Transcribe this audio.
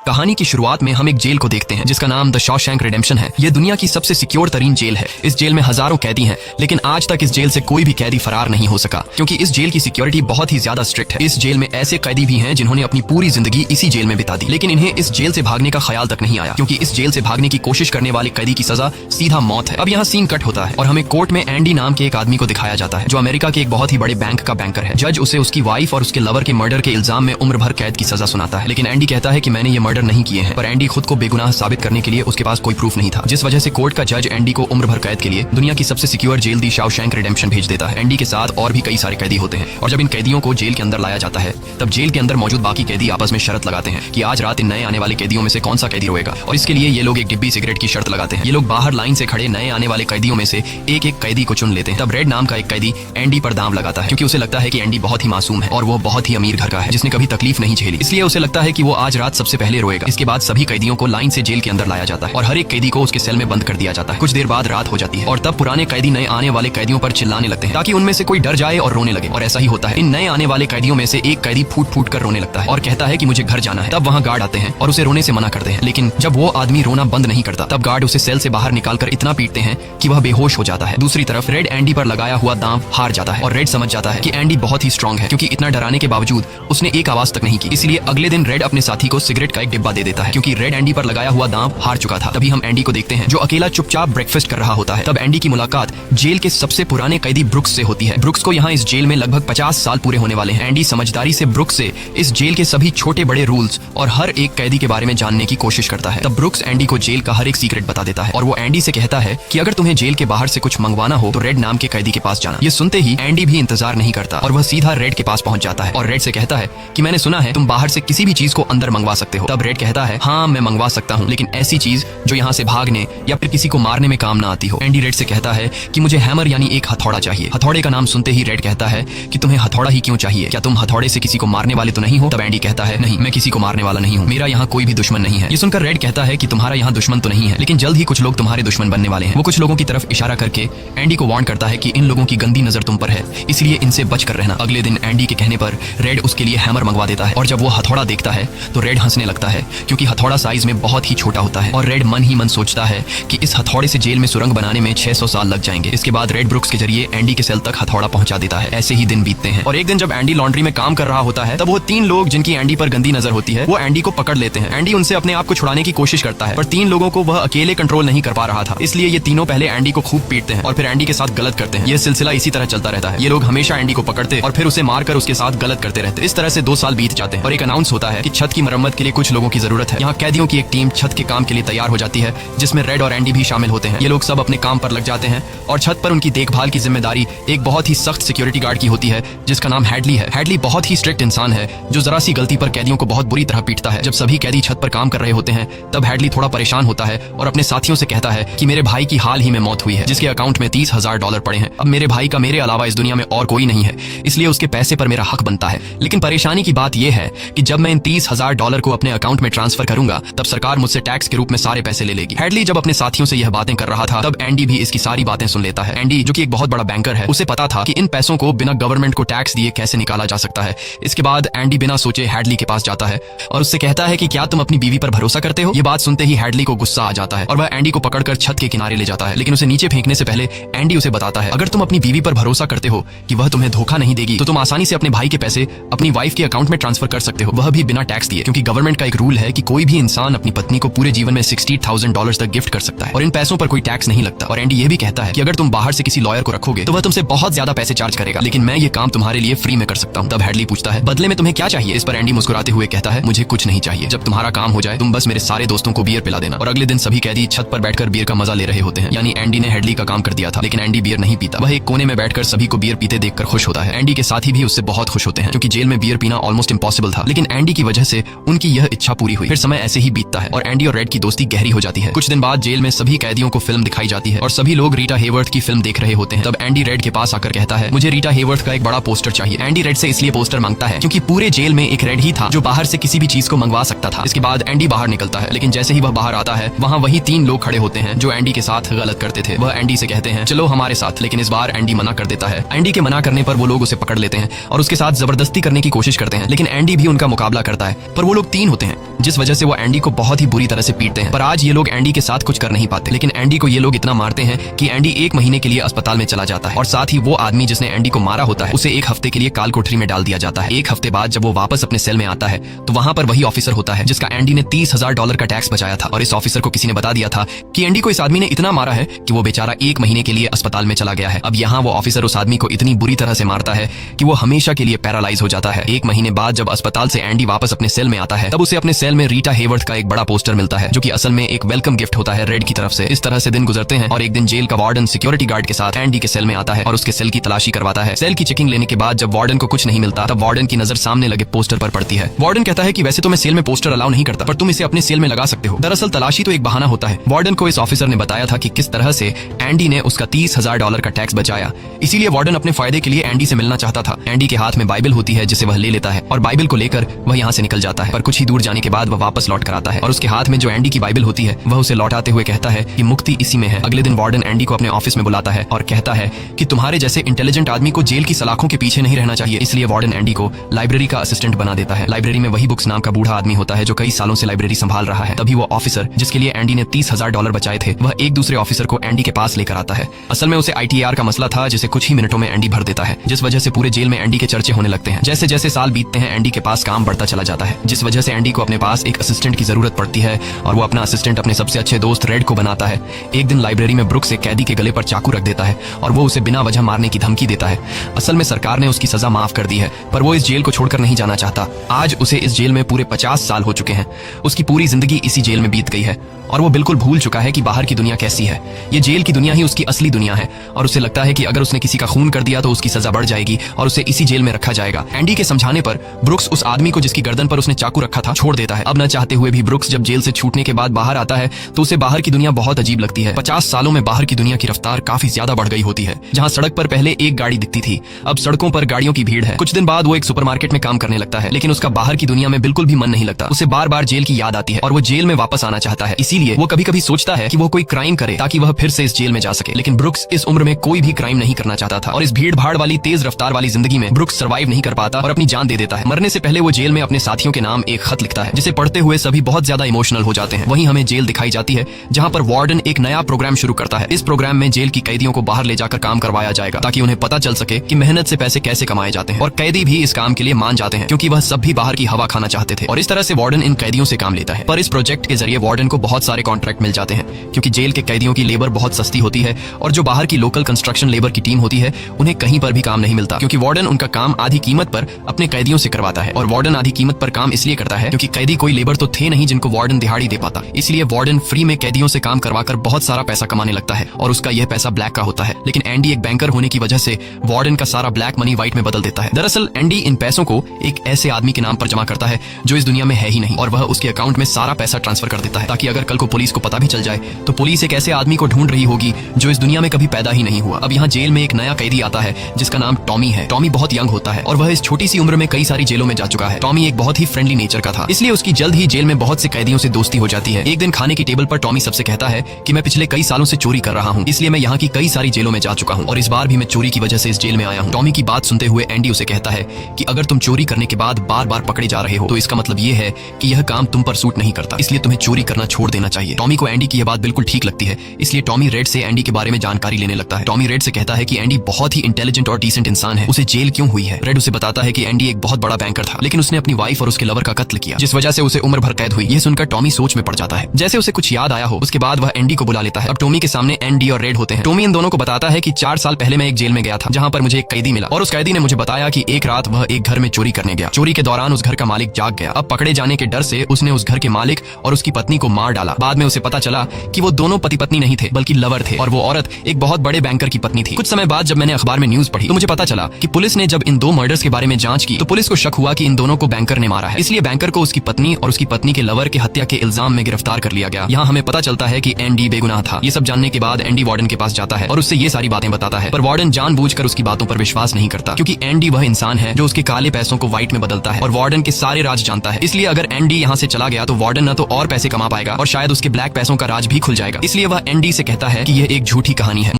कहानी की शुरुआत में हम एक जेल को देखते हैं जिसका नाम द शॉशैंक रिडेम्पशन है। यह दुनिया की सबसे सिक्योर तरीन जेल है। इस जेल में हजारों कैदी हैं, लेकिन आज तक इस जेल से कोई भी कैदी फरार नहीं हो सका क्योंकि इस जेल की सिक्योरिटी बहुत ही ज्यादा स्ट्रिक्ट है। इस जेल में ऐसे कैदी भी हैं जिन्होंने अपनी पूरी जिंदगी इसी जेल में बिता दी, लेकिन इन्हें इस जेल से भागने का ख्याल तक नहीं आया क्योंकि इस जेल से भागने की कोशिश करने वाले कैदी की सजा सीधा मौत है। अब यहाँ सीन कट होता है और हमें कोर्ट में एंडी नाम के एक आदमी को दिखाया जाता है जो अमेरिका के एक बहुत ही बड़े बैंक का बैंकर है। जज उसे उसकी वाइफ और उसके लवर के मर्डर के इल्जाम में उम्र भर कैद की सजा सुनाता है, लेकिन एंडी कहता है कि मैंने ये मर्डर नहीं किए हैं। पर एंडी खुद को बेगुनाह साबित करने के लिए उसके पास कोई प्रूफ नहीं था, जिस वजह से कोर्ट का जज एंडी को उम्र भर कैद के लिए दुनिया की सबसे सिक्योर जेल दी शॉशैंक रिडेम्पशन भेज देता है। एंडी के साथ और भी कई सारे कैदी होते हैं और जब इन कैदियों को जेल के अंदर लाया जाता है तब जेल के अंदर मौजूद बाकी कैदी आपस में शर्त लगाते हैं कि आज रात इन नए आने वाले कैदियों में से कौन सा कैदी रोएगा, और इसके लिए ये लोग एक डिब्बी सिगरेट की शर्त लगाते हैं। ये लोग बाहर लाइन से खड़े नए आने वाले कैदियों में से एक एक कैदी को चुन लेते हैं। तब रेड नाम का एक कैदी एंडी पर दांव लगाता है क्योंकि उसे लगता है कि एंडी बहुत ही मासूम है और वो बहुत ही अमीर घर का है जिसने कभी तकलीफ नहीं झेली, इसलिए उसे लगता है कि वो आज रात सबसे पहले रोएगा। इसके बाद सभी कैदियों को लाइन से जेल के अंदर लाया जाता है और हर एक कैदी को उसके सेल में बंद कर दिया जाता है। कुछ देर बाद रात हो जाती है और तब पुराने कैदी नए आने वाले कैदियों पर चिल्लाने लगते हैं ताकि उनमें से कोई डर जाए और रोने लगे, और ऐसा ही होता है। इन नए आने वाले कैदियों में से एक कैदी फूट फूट कर रोने लगता है और कहता है कि मुझे घर जाना है। तब वहाँ गार्ड आते हैं और उसे रोने से मना करते हैं, लेकिन जब वो आदमी रोना बंद नहीं करता तब गार्ड उसे सेल से बाहर निकालकर इतना पीटते हैं कि वह बेहोश हो जाता है। दूसरी तरफ रेड एंडी पर लगाया हुआ दांव हार जाता है और रेड समझ जाता है कि एंडी बहुत ही स्ट्रांग है क्योंकि इतना डराने के बावजूद उसने एक आवाज तक नहीं की। इसलिए अगले दिन रेड अपने साथी को सिगरेट का एक डिब्बा दे देता है क्योंकि रेड एंडी पर लगाया हुआ दांव हार चुका था। तभी हम एंडी को देखते हैं जो अकेला चुपचाप ब्रेकफास्ट कर रहा होता है। तब एंडी की मुलाकात जेल के सबसे पुराने कैदी ब्रुक्स से होती है। ब्रुक्स को यहाँ इस जेल में लगभग 50 साल पूरे होने वाले हैं। एंडी समझदारी से ब्रुक्स से इस जेल के सभी छोटे बड़े रूल्स और हर एक कैदी के बारे में जानने की कोशिश करता है। तब ब्रुक्स एंडी को जेल का हर एक सीक्रेट बता देता है और वो एंडी से कहता है कि अगर तुम्हें जेल के बाहर से कुछ मंगवाना हो तो रेड नाम के कैदी के पास जाना। ये सुनते ही एंडी भी इंतजार नहीं करता और वह सीधा रेड के पास पहुंच जाता है और रेड से कहता है कि मैंने सुना है तुम बाहर से किसी भी चीज को अंदर मंगवा सकते हो। तब रेड कहता है हाँ मैं मंगवा सकता हूँ, लेकिन ऐसी चीज जो यहाँ से भागने या फिर किसी को मारने में काम ना आती हो। एंडी रेड से कहता है कि मुझे हैमर यानी एक हथौड़ा चाहिए। हथौड़े का नाम सुनते ही रेड कहता है कि तुम्हें हथौड़ा ही क्यों चाहिए, क्या तुम हथौड़े से किसी को मारने वाले तो नहीं हो। तब एंडी कहता है नहीं मैं किसी को मारने वाला नहीं हूँ, मेरा यहाँ कोई भी दुश्मन नहीं है। ये सुनकर रेड कहता है कि तुम्हारा यहाँ दुश्मन तो नहीं है, लेकिन जल्द ही कुछ लोग तुम्हारे दुश्मन बनने वाले हैं। वो कुछ लोगों की तरफ इशारा करके एंडी को वार्न करता है कि इन लोगों की गंदी नजर तुम पर है, इसलिए इनसे बच कर रहना। अगले दिन एंडी के कहने पर रेड उसके लिए हैमर मंगवा देता है और जब वो हथौड़ा देखता है तो रेड हंसने लगता है क्योंकि हथौड़ा साइज में बहुत ही छोटा होता है और रेड मन ही मन सोचता है कि इस हथौड़े से जेल में सुरंग बनाने में 600 साल लग जाएंगे। इसके बाद रेड ब्रुक्स के जरिए एंडी के सेल तक हथौड़ा पहुंचा देता है। ऐसे ही दिन बीतते हैं और एक दिन जब एंडी लॉन्ड्री में काम कर रहा होता है तब वो 3 लोग जिनकी एंडी पर गंदी नजर होती है वो एंडी को पकड़ लेते हैं। एंडी उनसे अपने आप को छुड़ाने की कोशिश करता है पर 3 लोगों को वह अकेले कंट्रोल नहीं कर पा रहा था, इसलिए ये तीनों पहले एंडी को खूब पीटते हैं और फिर एंडी के साथ गलत करते हैं। ये सिलसिला इसी तरह चलता रहता है। ये लोग हमेशा एंडी को पकड़ते और फिर उसे मारकर उसके साथ गलत करते रहते। इस तरह से 2 साल बीत जाते हैं और एक अनाउंस होता है कि छत की मरम्मत के लिए कुछ लोगों की जरूरत है। यहाँ कैदियों की एक टीम छत के काम के लिए तैयार हो जाती है जिसमें रेड और एंडी भी शामिल होते हैं। ये लोग सब अपने काम पर लग जाते हैं और छत पर उनकी देखभाल की जिम्मेदारी एक बहुत ही सख्त सिक्योरिटी गार्ड की होती है जिसका नाम हैडली है। हैडली बहुत ही स्ट्रिक्ट इंसान है जो जरा सी गलती पर कैदियों को बहुत बुरी तरह पीटता है। जब सभी कैदी छत पर काम कर रहे होते हैं तब हैडली थोड़ा परेशान होता है और अपने साथियों से कहता है कि मेरे भाई की हाल ही में मौत हुई है जिसके अकाउंट में $30,000 पड़े हैं। अब मेरे भाई का मेरे अलावा इस दुनिया में और कोई नहीं है, इसलिए उसके पैसे पर मेरा हक बनता है। लेकिन परेशानी की बात यह है कि जब मैं इन $30,000 को अपने अकाउंट में ट्रांसफर करूंगा तब सरकार मुझसे टैक्स के रूप में सारे पैसे ले लेगी। हैडली जब अपने साथियों से यह बातें कर रहा था तब एंडी भी इसकी सारी बातें सुन लेता है। एंडी जो कि एक बहुत बड़ा बैंकर है उसे पता था कि इन पैसों को बिना गवर्नमेंट को टैक्स दिए कैसे निकाला जा सकता है। इसके बाद एंडी बिना सोचे हैडली के पास जाता है और उससे कहता है कि क्या तुम अपनी बीवी पर भरोसा करते हो। ये बात सुनते ही हैडली को गुस्सा आ जाता है और वह एंडी को पकड़कर छत के किनारे ले जाता है, लेकिन उसे नीचे फेंकने से पहले एंडी उसे बताता है अगर तुम अपनी बीवी पर भरोसा करते हो कि वह तुम्हें धोखा नहीं देगी तो तुम आसानी से अपने भाई के पैसे अपनी वाइफ के अकाउंट में ट्रांसफर कर सकते हो, वह भी बिना टैक्स दिए, क्योंकि गवर्नमेंट का एक रूल है कि कोई भी इंसान अपनी पत्नी को पूरे जीवन में $60,000 तक गिफ्ट कर सकता है और इन पैसों पर कोई टैक्स नहीं लगता। और एंडी ये भी कहता है कि अगर तुम बाहर से किसी लॉयर को रखोगे तो वह तुमसे बहुत ज्यादा पैसे चार्ज करेगा, लेकिन मैं ये काम तुम्हारे लिए फ्री में कर सकता हूँ। तब हैडली पूछता है बदले में तुम्हें क्या चाहिए। इस पर एंडी मुस्कुराते हुए कहता है मुझे कुछ नहीं चाहिए, जब तुम्हारा काम हो जाए तुम बस मेरे सारे दोस्तों को बियर पिला देना। और अगले दिन सभी कैदी छत पर बैठकर बियर का मजा ले रहे होते हैं। यानी एंडी ने हैडली का काम कर दिया था, लेकिन एंडी बियर नहीं पीता। वह एक कोने में बैठकर सभी को बियर पीते देखकर खुश होता है। एंडी के साथी भी उससे बहुत खुश होते हैं क्योंकि जेल में बियर पीना ऑलमोस्ट इम्पॉसिबल था, लेकिन एंडी की वजह से उनकी यह इच्छा पूरी हुई। फिर समय ऐसे ही बीतता है और एंडी और रेड की दोस्ती गहरी हो जाती है। कुछ दिन बाद जेल में सभी कैदियों को फिल्म दिखाई जाती है और सभी लोग रीटा हेवर्थ की फिल्म देख रहे होते हैं। तब एंडी रेड के पास आकर कहता है मुझे रीटा हेवर्थ का एक बड़ा पोस्टर चाहिए। एंडी रेड से इसलिए पोस्टर मांगता है क्योंकि पूरे जेल में एक रेड ही था जो बाहर से किसी भी चीज को मंगवा सकता था। इसके बाद एंडी बाहर निकलता है, लेकिन जैसे ही वह बाहर आता है वहाँ वही 3 लोग खड़े होते हैं जो एंडी के साथ गलत करते थे। वह एंडी से कहते हैं चलो हमारे साथ, लेकिन इस बार एंडी मना कर देता है। एंडी के मना करने पर वो लोग उसे पकड़ लेते हैं और उसके साथ जबरदस्ती करने की कोशिश करते हैं, लेकिन एंडी भी उनका मुकाबला करता है। पर वो लोग 3 होते हैं हैं, जिस वजह से वो एंडी को बहुत ही बुरी तरह से पीटते हैं। पर आज ये लोग एंडी के साथ कुछ कर नहीं पाते, लेकिन एंडी को ये लोग इतना मारते हैं कि एंडी 1 महीने के लिए अस्पताल में चला जाता है और साथ ही वो आदमी जिसने एंडी को मारा होता है उसे 1 हफ्ते के लिए काल कोठरी में डाल दिया जाता है। 1 हफ्ते बाद जब वो वापस अपने सेल में आता है तो वहां पर वही ऑफिसर होता है जिसका एंडी ने $30,000 का टैक्स बचाया था, और इस ऑफिसर को किसी ने बता दिया था कि एंडी को इस आदमी ने इतना मारा है कि वो बेचारा 1 महीने के लिए अस्पताल में चला गया है। अब यहाँ वो ऑफिसर उस आदमी को इतनी बुरी तरह से मारता है कि वो हमेशा के लिए पैरालाइज हो जाता है। 1 महीने बाद जब अस्पताल से एंडी वापस अपने सेल में आता है तब उसे अपने सेल में रीटा हेवर्थ का एक बड़ा पोस्टर मिलता है, जो कि असल में एक वेलकम गिफ्ट होता है रेड की तरफ से। इस तरह से दिन गुजरते हैं और एक दिन जेल का वार्डन सिक्योरिटी गार्ड के साथ एंडी के सेल में आता है और उसके सेल की तलाशी करवाता है। सेल की चेकिंग लेने के बाद जब वार्डन को कुछ नहीं मिलता तब वार्डन की नजर सामने लगे पोस्टर पर पड़ती है। वार्डन कहता है कि वैसे तो मैं सेल में पोस्टर अलाउ नहीं करता, पर तुम इसे अपने सेल में लगा सकते हो। दरअसल तलाशी तो एक बहाना होता है। वार्डन को इस ऑफिसर ने बताया था कि किस तरह से एंडी ने उसका $30,000 का टैक्स बचाया, इसीलिए वार्डन अपने फायदे के लिए एंडी से मिलना चाहता था। एंडी के हाथ में बाइबल होती है जिसे वह ले लेता है और बाइबल को लेकर वह यहाँ से निकल जाता है, पर कुछ ही दूर जाने के बाद वह वापस लौट कर आता है और उसके हाथ में जो एंडी की बाइबल होती है वह उसे लौटाते हुए कहता है कि मुक्ति इसी में है। अगले दिन वार्डन एंडी को अपने ऑफिस में बुलाता है और कहता है कि तुम्हारे जैसे इंटेलिजेंट आदमी को जेल की सलाखों के पीछे नहीं रहना चाहिए, इसलिए वार्डन एंडी को लाइब्रेरी का असिस्टेंट बना देता है। लाइब्रेरी में वही बुक्स नाम का बूढ़ा आदमी होता है जो कई सालों से लाइब्रेरी संभाल रहा है। तभी वो ऑफिसर जिसके लिए एंडी ने $30,000 बचाए थे वह एक दूसरे ऑफिसर को एंडी के पास लेकर आता है। असल में उसे ITR का मसला था जिसे कुछ ही मिनटों में एंडी भर देता है, जिस वजह से पूरे जेल में एंडी के चर्चे होने लगते हैं। जैसे जैसे साल बीतते हैं एंडी के पास काम बढ़ता चला जाता है, जिस वजह से एंडी को अपने पास एक असिस्टेंट की जरूरत पड़ती है और वो अपना असिस्टेंट अपने सबसे अच्छे दोस्त रेड को बनाता है। एक दिन लाइब्रेरी में ब्रुक्स एक कैदी के गले पर चाकू रख देता है और वो उसे बिना वजह मारने की धमकी देता है। असल में सरकार ने उसकी सजा माफ कर दी है, पर वो इस जेल को छोड़कर नहीं जाना चाहता। आज उसे इस जेल में पूरे 50 साल हो चुके हैं। उसकी पूरी जिंदगी इसी जेल में बीत गई है और वो बिल्कुल भूल चुका है कि बाहर की दुनिया कैसी है। ये जेल की दुनिया ही उसकी असली दुनिया है और उसे लगता है कि अगर उसने किसी का खून कर दिया तो उसकी सजा बढ़ जाएगी और उसे इसी जेल में रखा जाएगा। एंडी के समझाने पर ब्रुक्स उस आदमी को जिसकी गर्दन पर उसने चाकू रखा था छोड़ देता है। अब न चाहते हुए भी ब्रुक्स जब जेल से छूटने के बाद बाहर आता है तो उसे बाहर की दुनिया बहुत अजीब लगती है। 50 सालों में बाहर की दुनिया की रफ्तार काफी ज्यादा बढ़ गई होती है। जहाँ सड़क पर पहले एक गाड़ी दिखती थी अब सड़कों पर गाड़ियों की भीड़ है। कुछ दिन बाद वो एक सुपरमार्केट में काम करने लगता है, लेकिन उसका बाहर की दुनिया में बिल्कुल भी मन नहीं लगता। उसे बार बार जेल की याद आती है और वो जेल में वापस आना चाहता है। इसीलिए वो कभी कभी सोचता है कि वो कोई क्राइम करे ताकि वह फिर से इस जेल में जा सके। लेकिन ब्रुक्स इस उम्र में कोई भी क्राइम नहीं करना चाहता था और इस भीड़ भाड़ वाली तेज रफ्तार वाली जिंदगी में ब्रुक्स सर्वाइव नहीं कर पाता और अपनी जान दे देता है। मरने से पहले वो जेल में अपने साथियों के नाम एक खत लिखता है जिसे पढ़ते हुए सभी बहुत ज्यादा इमोशनल हो जाते हैं। वहीं हमें जेल दिखाई जाती है जहाँ पर वार्डन एक नया प्रोग्राम शुरू करता है। इस प्रोग्राम में जेल की कैदियों को बाहर ले जाकर काम करवाया जाएगा ताकि उन्हें पता चल सके कि मेहनत से पैसे कैसे कमाए जाते हैं, और कैदी भी इस काम के लिए मान जाते हैं क्योंकि वह सब भी बाहर की हवा खाना चाहते थे। और इस तरह से वार्डन इन कैदियों से काम लेता है। पर इस प्रोजेक्ट के जरिए वार्डन को बहुत सारे कॉन्ट्रैक्ट मिल जाते हैं क्योंकि जेल के कैदियों की लेबर बहुत सस्ती होती है और जो बाहर की लोकल कंस्ट्रक्शन लेबर की टीम होती है उन्हें कहीं पर भी काम नहीं मिलता क्योंकि वार्डन उनका काम आधी कीमत पर अपने कैदियों से करवाता है। और वार्डन आधी कीमत पर काम इसलिए करता है क्योंकि कैदी कोई लेबर तो थे नहीं जिनको वार्डन दिहाड़ी दे पाता, इसलिए वार्डन फ्री में कैदियों से काम करवाकर बहुत सारा पैसा कमाने लगता है और उसका यह पैसा ब्लैक का होता है। लेकिन एंडी एक बैंकर होने की वजह से वार्डन का सारा ब्लैक मनी व्हाइट में बदल देता है। दरअसल एंडी इन पैसों को एक ऐसे आदमी के नाम पर जमा करता है जो इस दुनिया में है ही नहीं और वह उसके अकाउंट में सारा पैसा ट्रांसफर कर देता है ताकि अगर कल को पुलिस को पता भी चल जाए तो पुलिस एक ऐसे आदमी को ढूंढ रही होगी जो इस दुनिया में कभी पैदा ही नहीं हुआ। अब यहाँ जेल में एक नया कैदी आता है जिसका नाम टॉमी है। टॉमी बहुत यंग होता है और वह इस छोटी सी उम्र में कई सारी जेलों में जा चुका है। टॉमी एक बहुत ही फ्रेंडली नेचर का था, इसलिए उसकी जल्द ही जेल में बहुत से कैदियों से दोस्ती हो जाती है। एक दिन खाने की टेबल पर टॉमी सबसे कहता है कि मैं पिछले कई सालों से चोरी कर रहा हूँ, इसलिए मैं यहाँ की कई सारी जेलों में जा चुका हूँ और इस बार भी मैं चोरी की वजह से इस जेल में आया हूँ। टॉमी की बात सुनते हुए एंडी उसे कहता है कि अगर तुम चोरी करने के बाद बार बार पकड़े जा रहे हो तो इसका मतलब ये है कि यह काम तुम पर सूट नहीं करता, इसलिए तुम्हें चोरी करना छोड़ देना चाहिए। टॉमी को एंडी की यह बात बिल्कुल ठीक लगती है, इसलिए टॉमी रेड से एंडी के बारे में जानकारी लेने लगता है। टॉमी रेड से कहता है कि एंडी बहुत ही इंटेलिजेंट और डिसेंट इंसान है, उसे जेल क्यों हुई है। रेड उसे बताता है कि एंडी एक बहुत बड़ा बैंकर था लेकिन उसने अपनी वाइफ और उसके लवर का कत्ल किया जिस वजह से उसे उम्र भर कैद हुई। यह सुनकर टॉमी सोच में पड़ जाता है, जैसे उसे कुछ याद आया हो। उसके बाद वह एंडी को बुला लेता है। अब टॉमी के सामने एंडी और रेड होते हैं। टॉमी इन दोनों को बताता है कि 4 साल पहले मैं एक जेल में गया था जहाँ पर मुझे एक कैदी मिला और उस कैदी ने मुझे बताया कि एक रात वह एक घर में चोरी करने गया। चोरी के दौरान उस घर का मालिक जाग गया। अब पकड़े जाने के डर से उसने उस घर के मालिक और उसकी पत्नी को मार डाला। बाद में उसे पता चला कि वो दोनों पति पत्नी नहीं थे बल्कि लवर थे और वो औरत एक बहुत बड़े बैंकर की पत्नी थी। कुछ समय बाद जब मैंने अखबार में न्यूज पढ़ी तो मुझे पता चला कि पुलिस ने जब इन 2 मर्डर्स के बारे में जांच की तो पुलिस को शक हुआ कि इन दोनों को बैंकर ने मारा है, इसलिए बैंकर को उसकी पत्नी और उसकी पत्नी के लवर के हत्या के इल्जाम में गिरफ्तार कर लिया गया। यहाँ हमें पता चलता है कि एंडी बेगुनाह था। ये सब जानने के बाद एंडी वार्डन के पास जाता है और उससे ये सारी बातें बताता है, पर वार्डन जानबूझकर उसकी बातों पर विश्वास नहीं करता क्योंकि एंडी वह इंसान है जो उसके काले पैसों को व्हाइट में बदलता है और वार्डन के सारे राज जानता है। इसलिए अगर एंडी यहाँ से चला गया तो वार्डन न तो और पैसे कमा पाएगा और शायद उसके ब्लैक पैसों का राज भी खुल जाएगा। इसलिए वह एंडी से कहता है कि यह एक झूठी कहानी है।